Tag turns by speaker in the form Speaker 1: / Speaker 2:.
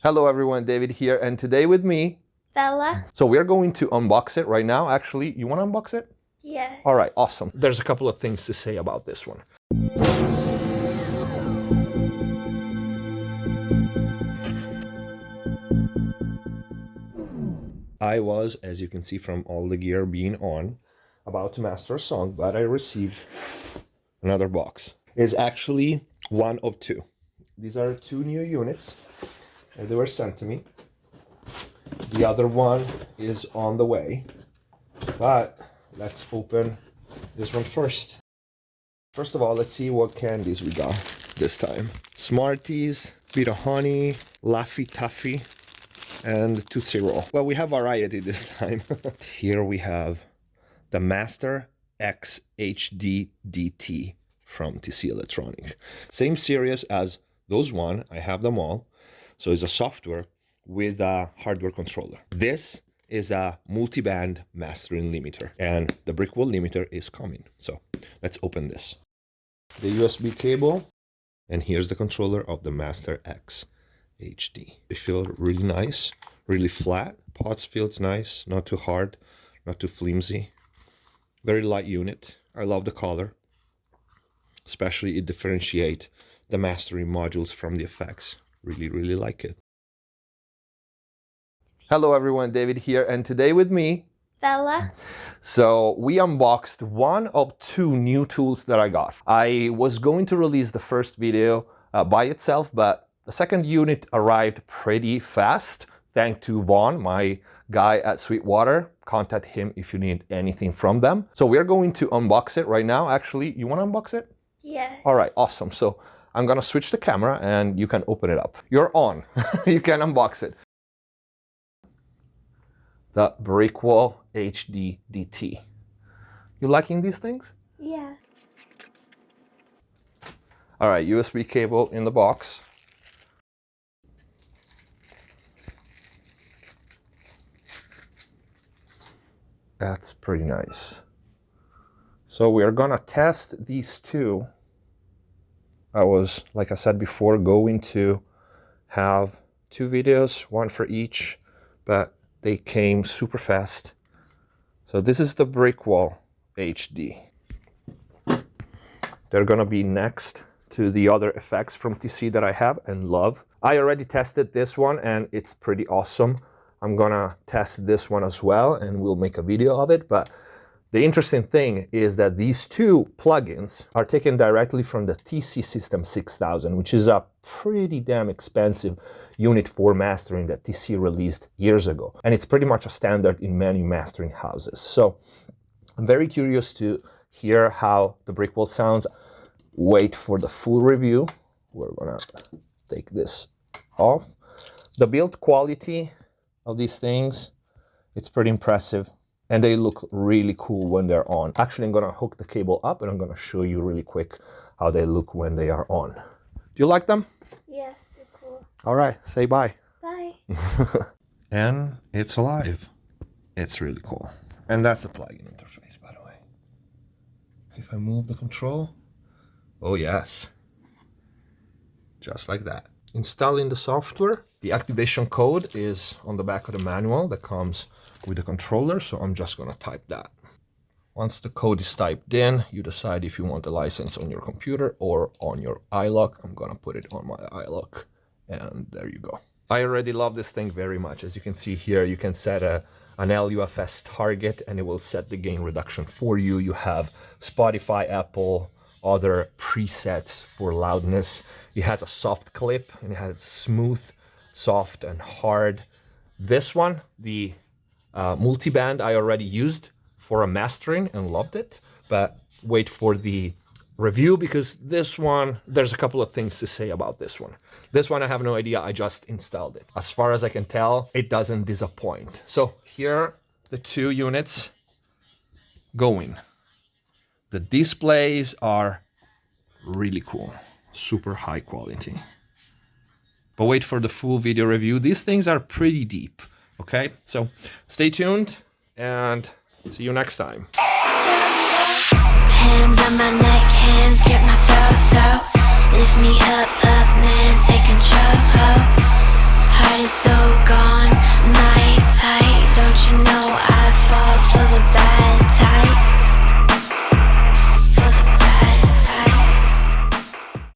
Speaker 1: Hello everyone, David here, and today with me,
Speaker 2: Bella.
Speaker 1: So we're going to unbox it right now. Actually, you want to unbox it?
Speaker 2: Yes.
Speaker 1: All right, awesome. There's a couple of things to say about this one. I was, as you can see from all the gear being on, about to master a song, but I received another box. It's actually one of two. These are two new units, and they were sent to me. The other one is on the way, but let's open this one first. First of all, let's see what candies we got this time. Smarties, bit of honey, Laffy Taffy, and Tootsie Roll. Well, we have variety this time. Here we have the Master X HD DT from TC Electronic. Same series as those one, I have them all. So it's a software with a hardware controller. This is a multi-band mastering limiter, and the Brickwall limiter is coming. So let's open this. The USB cable, and here's the controller of the Master X HD. They feel really nice, really flat. Pods feels nice, not too hard, not too flimsy. Very light unit. I love the color. Especially it differentiates the mastering modules from the effects. Really like it. Hello everyone, David here, and today with me,
Speaker 2: Bella.
Speaker 1: So we unboxed one of two new tools that I got. I was going to release the first video by itself, but the second unit arrived pretty fast. Thanks to Vaughn, my guy at Sweetwater. Contact him if you need anything from them. So we're going to unbox it right now. Actually, you want to unbox it?
Speaker 2: Yes.
Speaker 1: All right, awesome. So I'm gonna switch the camera and you can open it up. You're on. You can unbox it. The Brickwall HD DT. You liking these things?
Speaker 2: Yeah.
Speaker 1: All right, USB cable in the box. That's pretty nice. So we're gonna test these two. I was, like I said before, going to have two videos, one for each, but they came super fast. So this is the Brickwall HD. They're gonna be next to the other effects from TC that I have and love. I already tested this one and it's pretty awesome. I'm gonna test this one as well and we'll make a video of it. But the interesting thing is that these two plugins are taken directly from the TC System 6000, which is a pretty damn expensive unit for mastering that TC released years ago. And it's pretty much a standard in many mastering houses. So I'm very curious to hear how the Brickwall sounds. Wait for the full review. We're gonna take this off. The build quality of these things, it's pretty impressive. And they look really cool when they're on. Actually, I'm gonna hook the cable up and I'm gonna show you really quick how they look when they are on. Do you like them?
Speaker 2: Yes, they're cool.
Speaker 1: All right, say bye.
Speaker 2: Bye.
Speaker 1: And it's alive. It's really cool. And that's the plugin interface, by the way. If I move the control, oh yes. Just like that. Installing the software. The activation code is on the back of the manual that comes with the controller, so I'm just gonna type that. Once the code is typed in, you decide if you want the license on your computer or on your iLock. I'm gonna put it on my iLock, and there you go. I already love this thing very much. As you can see here, you can set an LUFS target and it will set the gain reduction for you. You have Spotify, Apple, other presets for loudness. It has a soft clip and it has smooth, soft, and hard. This one, the multi-band, I already used for a mastering and loved it, but wait for the review because this one, there's a couple of things to say about this one. This one I have no idea, I just installed it. As far as I can tell, it doesn't disappoint. So here the two units going. The displays are really cool, super high quality. But wait for the full video review. These things are pretty deep, okay? So stay tuned and see you next time.
Speaker 3: Hands on my neck, hands grip my throat. Lift me up, man, take control. Heart so gone. My type, don't you know